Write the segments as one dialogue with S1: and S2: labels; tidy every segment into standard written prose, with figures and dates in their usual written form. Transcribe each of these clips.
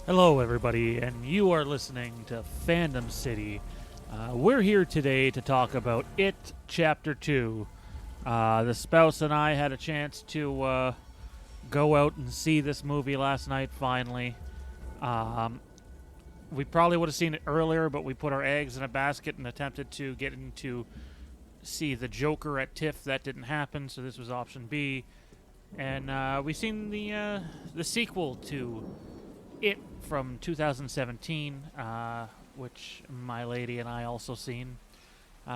S1: Hello, everybody, and you are listening to Fandom City. We're here today to talk about It Chapter 2. The spouse and I had a chance to go out and see this movie last night, finally. Um, we probably would have seen it earlier, but we put our eggs in a basket and attempted to get into see the Joker at TIFF. That didn't happen, so this was option B. And we seen the sequel to It from 2017, which my lady and I also seen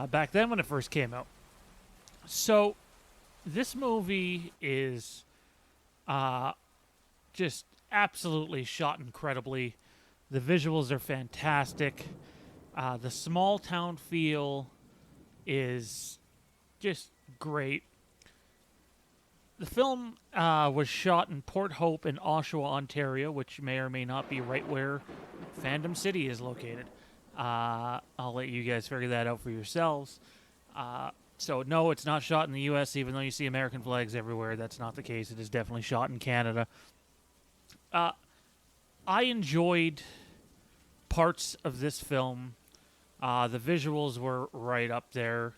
S1: back then when it first came out. So this movie is uh, just absolutely shot incredibly. The visuals are fantastic. The small town feel is just great. The film was shot in Port Hope in Oshawa, Ontario, which may or may not be right where Fandom City is located. I'll let you guys figure that out for yourselves. So, no, it's not shot in the U.S., even though you see American flags everywhere. That's not the case. It is definitely shot in Canada. Uh, I enjoyed parts of this film. The visuals were right up there.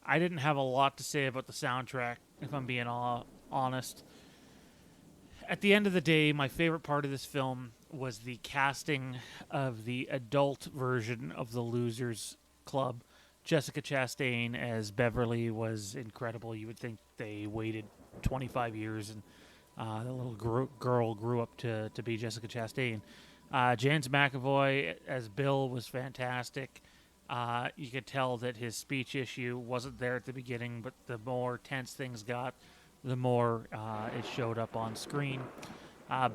S1: I didn't have a lot to say about the soundtrack, if I'm being honest. At the end of the day, my favorite part of this film was the casting of the adult version of the Losers Club. Jessica Chastain as Beverly was incredible. You would think they waited 25 years and the little girl grew up to be Jessica Chastain. James McAvoy as Bill was fantastic. You could tell that his speech issue wasn't there at the beginning, but the more tense things got, the more it showed up on screen.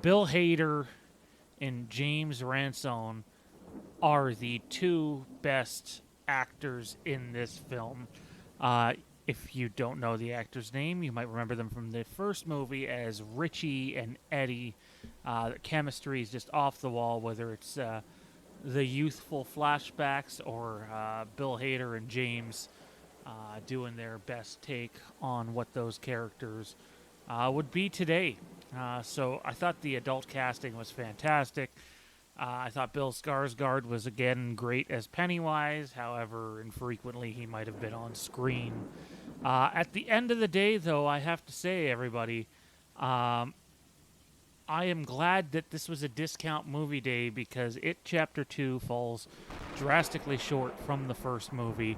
S1: Bill Hader and James Ransone are the two best actors in this film. If you don't know the actor's name, you might remember them from the first movie as Richie and Eddie. The chemistry is just off the wall, whether it's the youthful flashbacks or Bill Hader and James doing their best take on what those characters would be today. So I thought the adult casting was fantastic. I thought Bill Skarsgård was again great as Pennywise. However, infrequently he might have been on screen. At the end of the day, though, I have to say, everybody, um, I am glad that this was a discount movie day because It Chapter 2 falls drastically short from the first movie.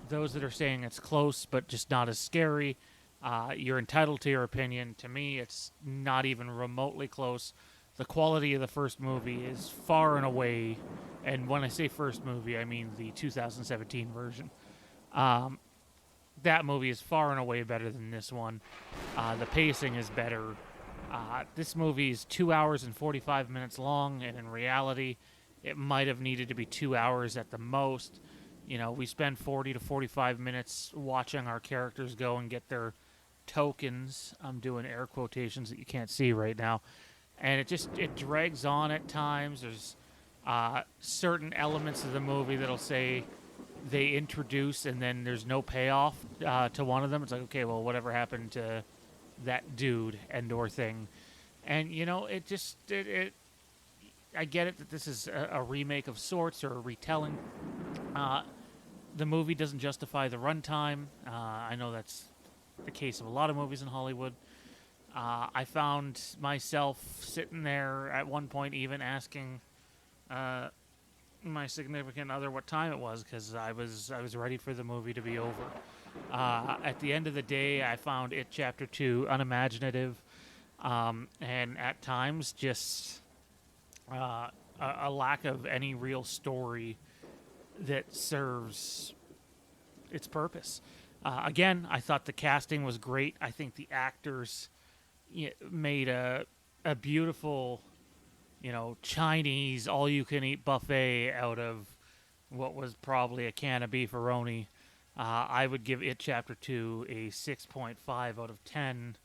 S1: Those that are saying it's close but just not as scary, you're entitled to your opinion. To me, it's not even remotely close. The quality of the first movie is far and away, and when I say first movie, I mean the 2017 version. Um, that movie is far and away better than this one. The pacing is better. This movie is 2 hours and 45 minutes long, and in reality, it might have needed to be 2 hours at the most. You know, we spend 40 to 45 minutes watching our characters go and get their tokens. I'm doing air quotations that you can't see right now. And it drags on at times. There's certain elements of the movie that'll say they introduce and then there's no payoff to one of them. It's like, okay, well, whatever happened to that dude Endor thing? And you know, it I get it that this is a remake of sorts or a retelling. Uh, the movie doesn't justify the runtime. I know that's the case of a lot of movies in Hollywood. I found myself sitting there at one point, even asking my significant other what time it was because I was ready for the movie to be over. At the end of the day, I found It Chapter 2 unimaginative and at times just a lack of any real story that serves its purpose. Again, I thought the casting was great. I think the actors made a beautiful, Chinese all-you-can-eat buffet out of what was probably a can of beefaroni. I would give It Chapter 2 a 6.5 out of 10.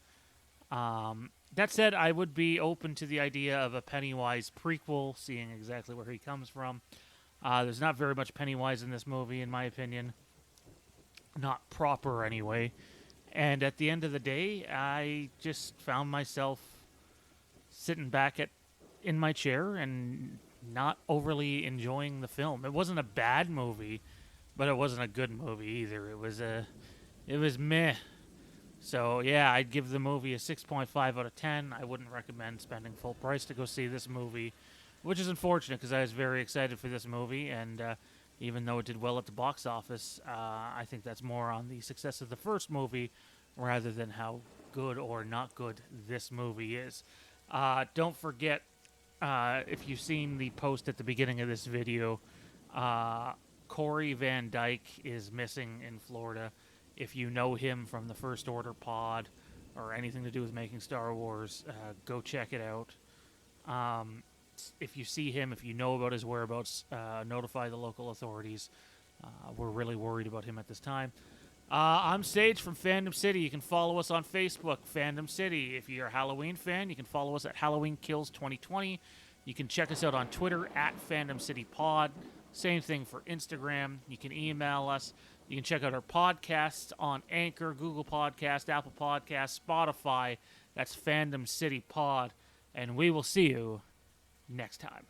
S1: That said, I would be open to the idea of a Pennywise prequel, seeing exactly where he comes from. There's not very much Pennywise in this movie, in my opinion. Not proper, anyway. And at the end of the day, I just found myself sitting back at in my chair and not overly enjoying the film. It wasn't a bad movie, but it wasn't a good movie either. It was meh. So yeah, I'd give the movie a 6.5 out of 10. I wouldn't recommend spending full price to go see this movie, which is unfortunate because I was very excited for this movie, and even though it did well at the box office, I think that's more on the success of the first movie rather than how good or not good this movie is. Don't forget, if you've seen the post at the beginning of this video, Corey Van Dyke is missing in Florida. If you know him from the First Order pod or anything to do with making Star Wars, go check it out. If you see him, if you know about his whereabouts, notify the local authorities. We're really worried about him at this time. I'm Sage from Fandom City. You can follow us on Facebook, Fandom City. If you're a Halloween fan, you can follow us at Halloween Kills 2020. You can check us out on Twitter at Fandom City Pod. Same thing for Instagram. You can email us. You can check out our podcasts on Anchor, Google Podcast, Apple Podcast, Spotify. That's Fandom City Pod. And we will see you next time.